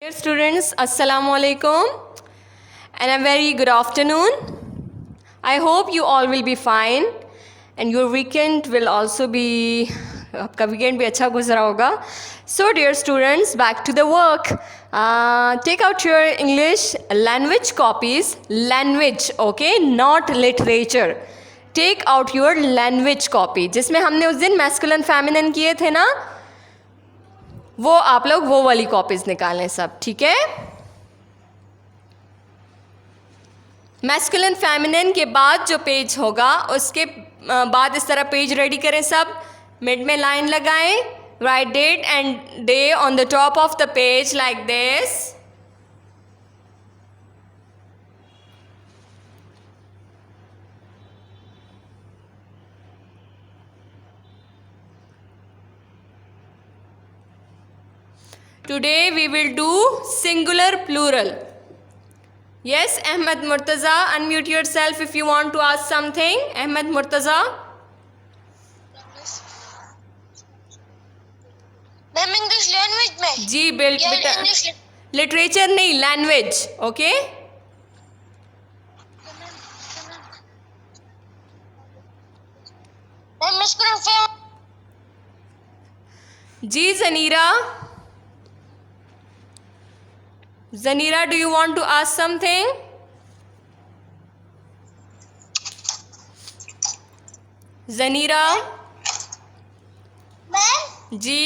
Dear students, Assalamu alaikum and a very good afternoon. I hope you all will be fine and your weekend will also be, आपका weekend भी अच्छा गुजरा होगा. So dear students, back to the work. Take out your English language copies, language, okay, not literature. Take out your language copy, जिसमें हमने उस दिन masculine feminine किए थे ना, वो आप लोग वो वाली कॉपीज निकालें सब, ठीक है. मैस्कुलिन फेमिनिन के बाद जो पेज होगा उसके बाद इस तरह पेज रेडी करें सब, मिड में लाइन लगाएं, right date and day on the top of the page like this. Today we will do singular plural. Yes, Ahmed Murtaza, unmute yourself if you want to ask something. Ahmed Murtaza. Ma'am English language में जी बेटा, literature नहीं, language, okay. Ma'am इसको जी Zanira. Zanira, do you want to ask something? Zanira. Ma'am जी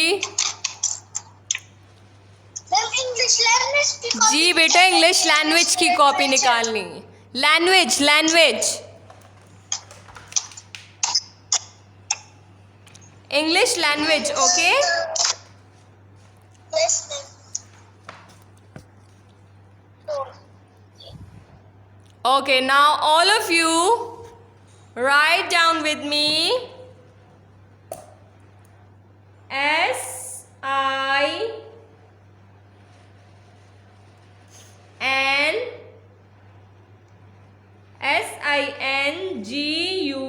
English language की जी बेटा, इंग्लिश लैंग्वेज की कॉपी निकालनी. Language, language, English language, okay. Okay, now all of you write down with me S I N G U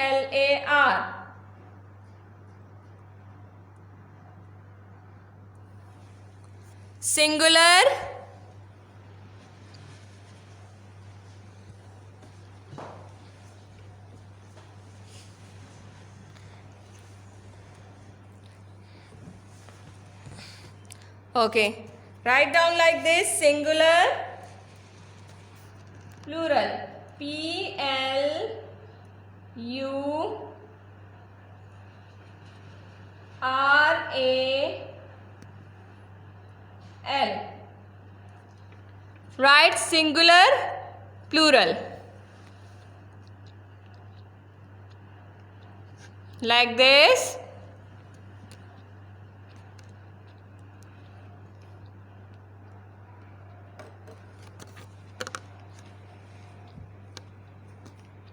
L A R. Singular, okay, write down like this: singular, plural, P L U R A L. Write singular, plural like this.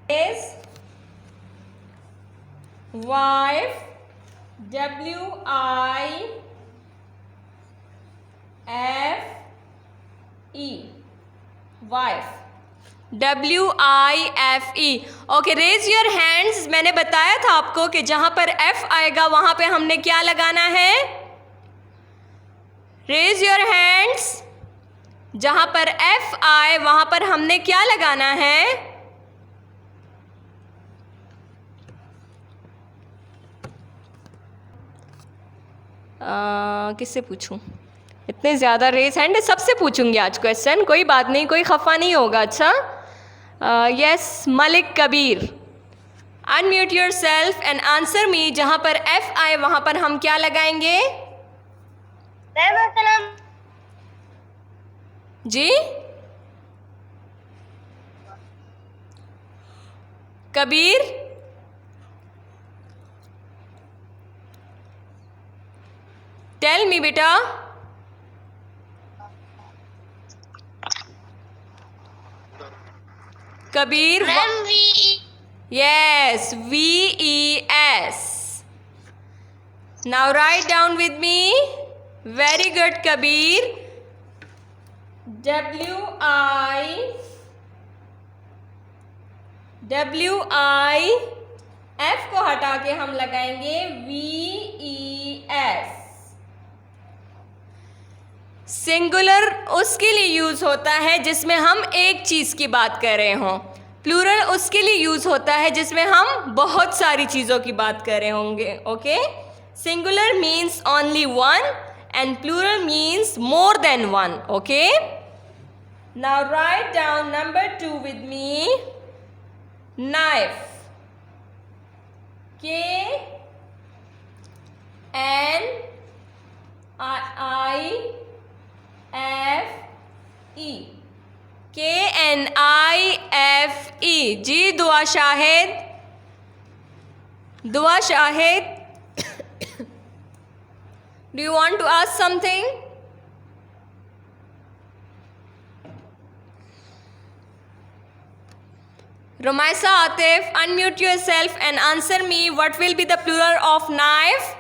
Is wife, W-I-F-E, wife, W-I-F-E. Okay, raise your hands. मैंने बताया था आपको कि जहां पर F आएगा वहां पे हमने क्या लगाना है. Raise your hands. जहां पर F आए वहां पर हमने क्या लगाना है. किससे पूछूं, इतने ज़्यादा रेस हैंड, सबसे पूछूंगी आज क्वेश्चन, कोई बात नहीं, कोई खफा नहीं होगा. अच्छा, yes, Malik Kabir, unmute your self and answer मी. जहां पर F आए वहां पर हम क्या लगाएंगे. जी कबीर, टेल मी बेटा. Kabir, yes, VES. Now write down with me. Very good, Kabir. W I F को हटा के हम लगाएंगे VES। सिंगुलर उसके लिए यूज होता है जिसमें हम एक चीज की बात कर रहे हों। प्लूरल उसके लिए यूज होता है जिसमें हम बहुत सारी चीजों की बात कर रहे होंगे। Okay, singular means only one and plural means more than one. Okay, now write down number 2 with me. Knife, KNIFE, KNIFE। जी दुआ शाहिद, दुआ Shahid, do you want to ask something? Rumaisa Atif, unmute yourself and answer me, what will be the plural of knife?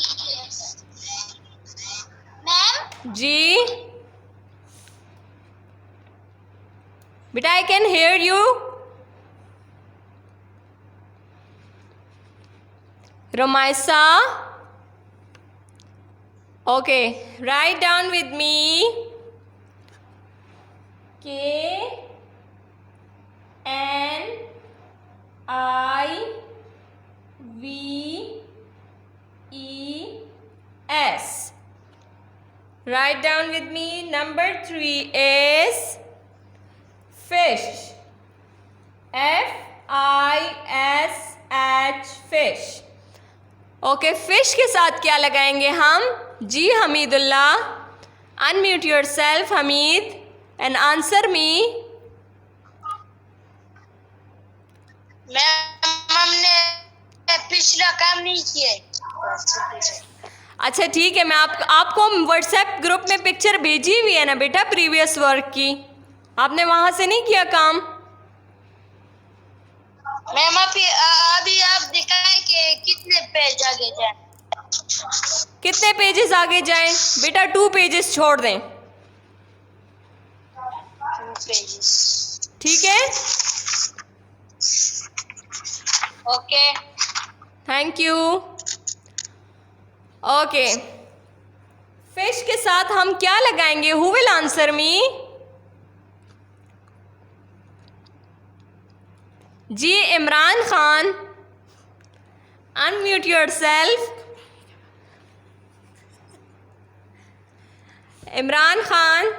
Yes. Ma'am, जी बेटा, I can hear you. Rumaisa, okay, write down with me. KNIVES. Write down with me. Number 3 is fish. FISH, fish. Okay, fish के साथ क्या लगाएंगे हम? जी Hamidullah, unmute yourself Hamid and answer me. Ma'am हमने पिछला काम नहीं किया। अच्छा ठीक है, मैं आपको व्हाट्सएप ग्रुप में पिक्चर भेजी हुई है ना बेटा प्रीवियस वर्क की, आपने वहां से नहीं किया काम? मैम अभी आप दिखाए कि कितने पेज आगे जाए। कितने पेजेस आगे जाएं? बेटा 2 पेजेस छोड़ दें, 2 पेजेस। ठीक है? Okay, thank you. Okay, fish के साथ हम क्या लगाएंगे? Who will answer me? जी Imran Khan, unmute yourself. Imran Khan,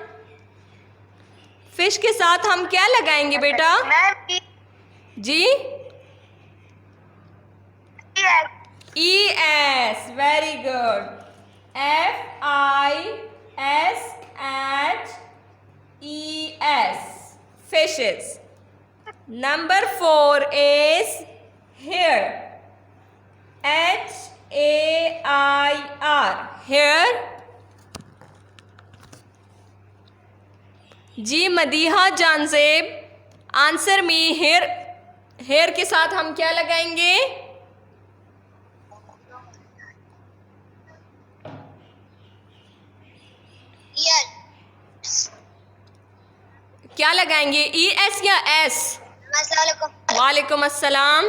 fish के साथ हम क्या लगाएंगे बेटा? मैम जी ES, very good. FISHES, fishes. Number 4 is hair. HAIR, hair. जी Madiha Jahanzeb, answer me. Hair, hair के साथ हम क्या लगाएंगे? क्या लगाएंगे? ES या S? वालेकुम अस्सलाम।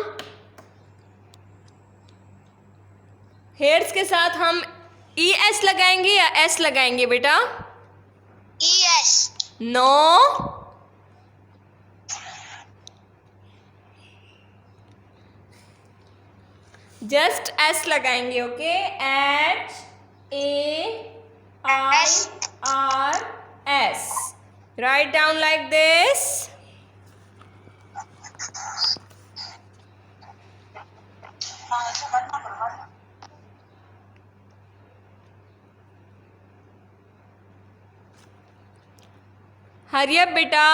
हेयर्स के साथ हम ES लगाएंगे या S लगाएंगे बेटा? ES। नो, जस्ट S लगाएंगे। Okay, HAIRS। Write down like this. Hurry up बेटा।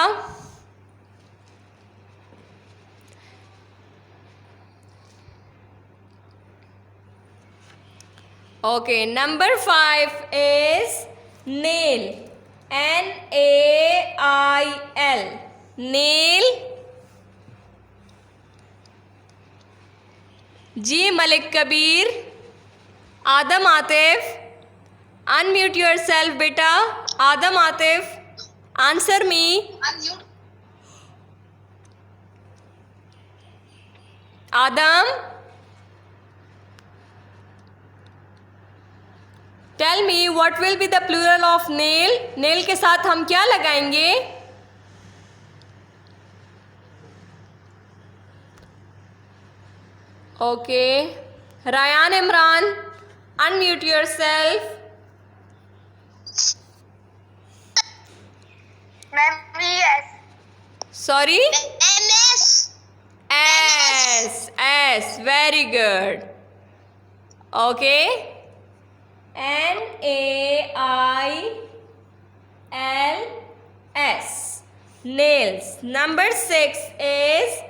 Okay, number 5 is nail. NAIL, nail। जी मलिक कबीर, आदम आतिफ, अनम्यूट योरसेल्फ बेटा। Adam Atif, answer me. Adam, tell me what will be the plural of nail. Nail के साथ हम क्या लगाएंगे? Okay, Rayan Imran, unmute yourself. Ma'am yes. Sorry, MS. S, very good. Okay, NAILS, nails. Number 6 is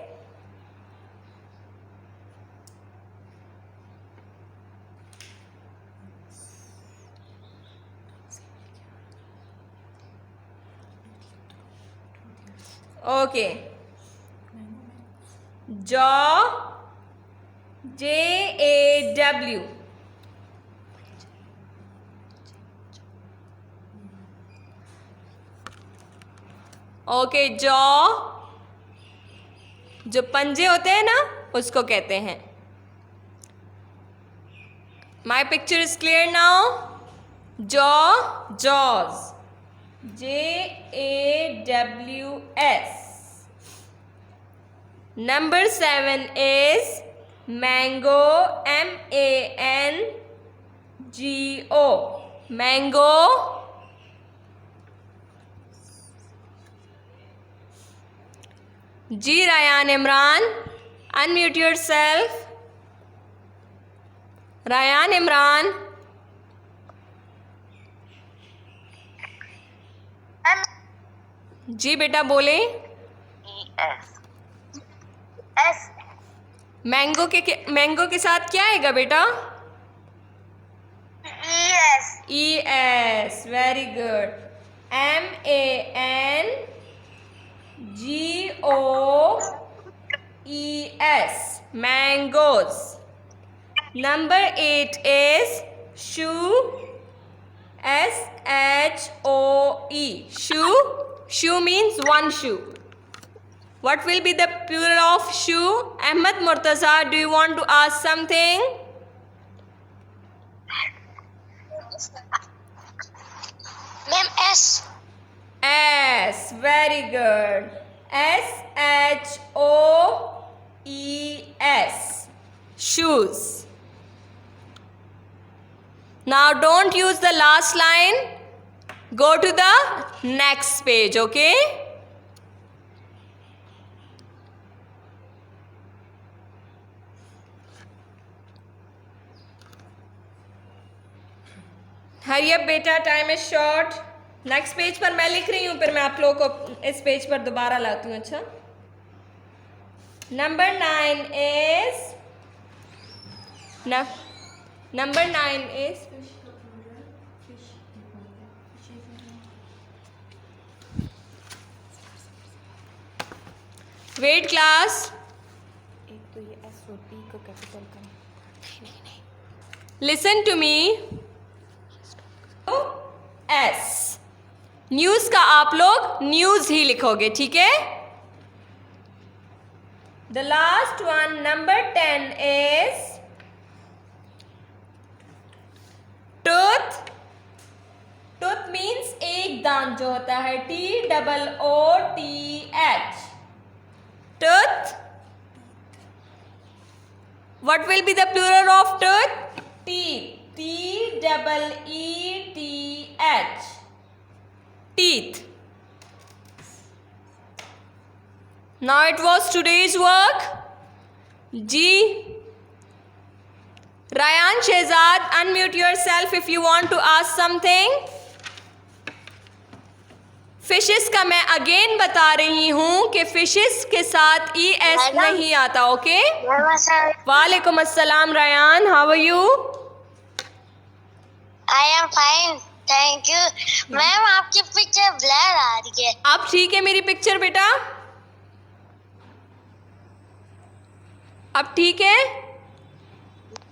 okay, jaw, JAW. Okay, jaw, जो पंजे होते हैं ना उसको कहते हैं। My picture is clear now. Jaw, jaws, JAWS. Number 7 is mango, MANGO, mango. जी Rayan Imran, unmute yourself. Rayan Imran, जी बेटा बोले। S. मैंगो के साथ क्या आएगा बेटा? ES. ES, very good. MANGOES, mangoes. Number 8 is shoe, SHOE, shoe. Shoe means one shoe. What will be the plural of shoe? Ahmed Murtaza, do you want to ask something? Ma'am S. S, very good. SHOES, shoes. Now don't use the last line. Go to the next page, okay? Hurry up बेटा, time is short. Next page पर मैं लिख रही हूँ, फिर मैं आप लोगों को इस पेज पर दोबारा लाती हूँ। अच्छा, नंबर 9 इज वेट क्लास। एक तो ये एस और पी को कैपिटल करें। Listen to me. S, news का आप लोग न्यूज ही लिखोगे, ठीक है? The last one, number 10 is tooth. Tooth means एक दांत जो होता है, TOOTH, tooth. What will be the plural of tooth? Teeth, TEETH, teeth. Now it was today's work. Ji, Rayan Shehzad, unmute yourself if you want to ask something. Fishes का मैं again बता रही हूँ कि फिशेस के साथ ES नहीं आता, ओके? वालेकुम अस्सलाम Rayan, how are you? I am fine, thank you. Ma'am आपकी पिक्चर ब्लर आ रही है। आप ठीक है मेरी पिक्चर बेटा? अब ठीक है?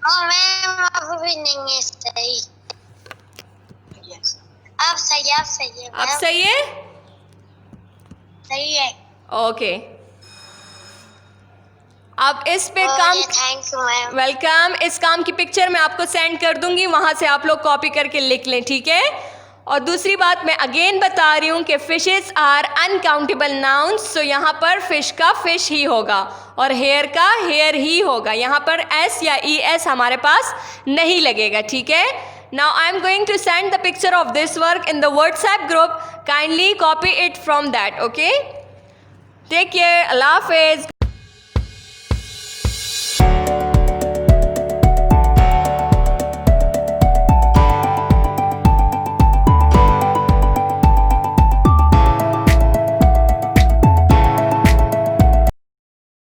मैम अब भी नहीं है सही। आप सही है, अब सही है? सही है। ओके, आप इस पे काम, थैंक यू मैम। वेलकम, इस काम की पिक्चर मैं आपको सेंड कर दूंगी, वहाँ से आप लोग कॉपी करके लिख लें, ठीक है। और दूसरी बात मैं अगेन बता रही हूँ कि फिशेस आर अनकाउंटेबल नाउन्स, सो यहाँ पर फिश का फिश ही होगा और हेयर का हेयर ही होगा, यहाँ पर एस या ई एस हमारे पास नहीं लगेगा, ठीक है। Now I am going to send the picture of this work in the WhatsApp group, kindly copy it from that, okay. Take care, अल्लाह हाफिज।